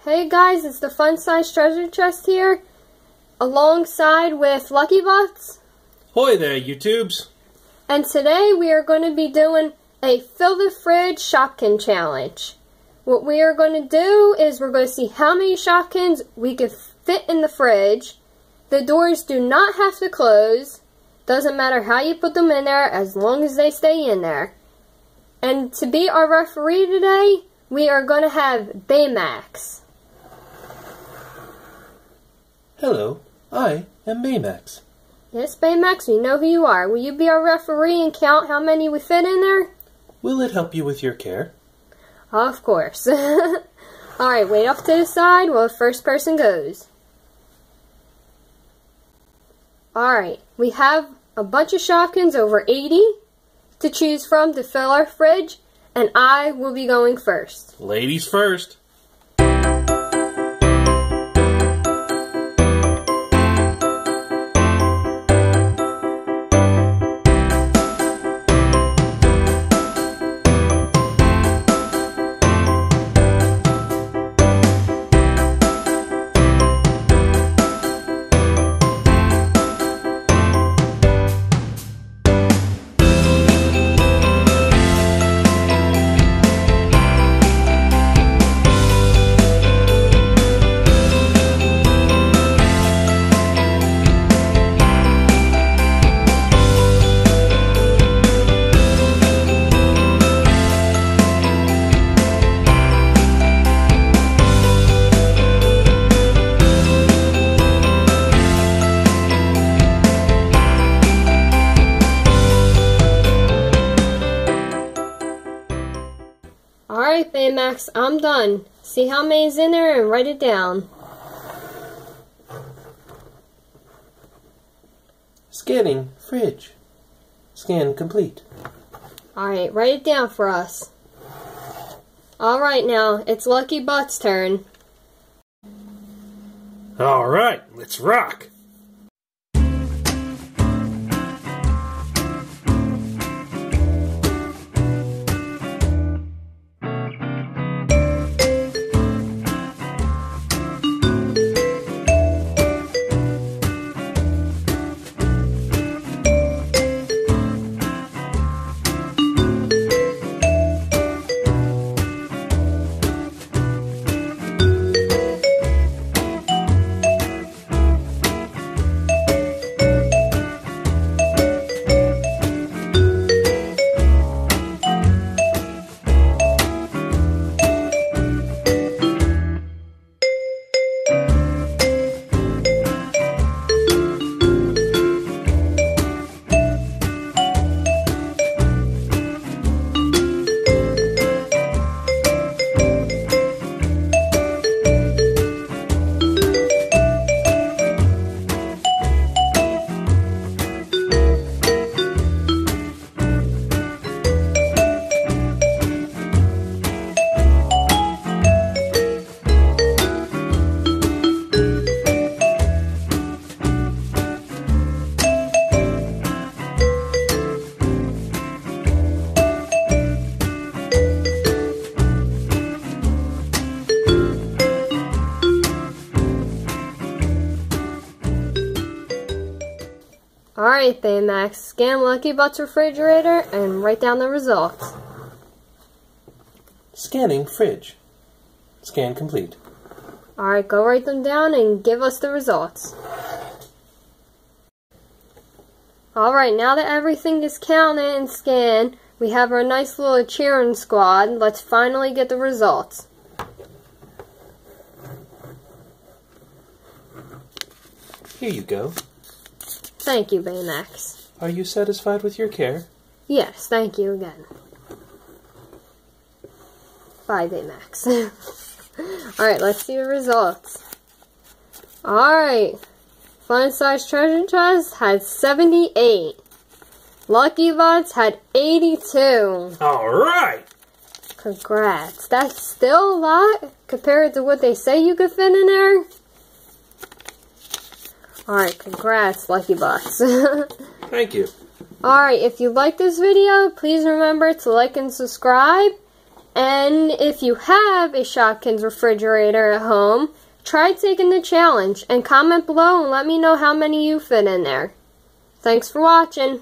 Hey guys, it's the Fun Size Treasure Chest here, alongside with Lucky Butts. Hoi there, YouTubes. And today we are going to be doing a Fill the Fridge Shopkin challenge. What we are going to do is we're going to see how many Shopkins we can fit in the fridge. The doors do not have to close. Doesn't matter how you put them in there as long as they stay in there. And to be our referee today, we are going to have Baymax. Hello, I am Baymax. Yes, Baymax, we know who you are. Will you be our referee and count how many we fit in there? Will it help you with your care? Of course. Alright, wait off to the side while the first person goes. Alright, we have a bunch of Shopkins, over 80, to choose from to fill our fridge, and I will be going first. Ladies first. Alright, Baymax, I'm done. See how many's in there and write it down. Scanning fridge. Scan complete. Alright, write it down for us. Alright now, it's Lucky Butt's turn. Alright, let's rock. Alright, Baymax, scan Lucky Butt's refrigerator and write down the results. Scanning fridge. Scan complete. Alright, go write them down and give us the results. Alright, now that everything is counted and scanned, we have our nice little cheering squad. Let's finally get the results. Here you go. Thank you, Baymax. Are you satisfied with your care? Yes, thank you again. Bye, Baymax. Alright, let's see the results. Alright. Fun Size Treasure Chest had 78. Lucky Butts had 82. Alright! Congrats. That's still a lot compared to what they say you could fit in there. Alright, congrats, Lucky Butts. Thank you. Alright, if you like this video, please remember to like and subscribe. And if you have a Shopkins refrigerator at home, try taking the challenge and comment below and let me know how many you fit in there. Thanks for watching.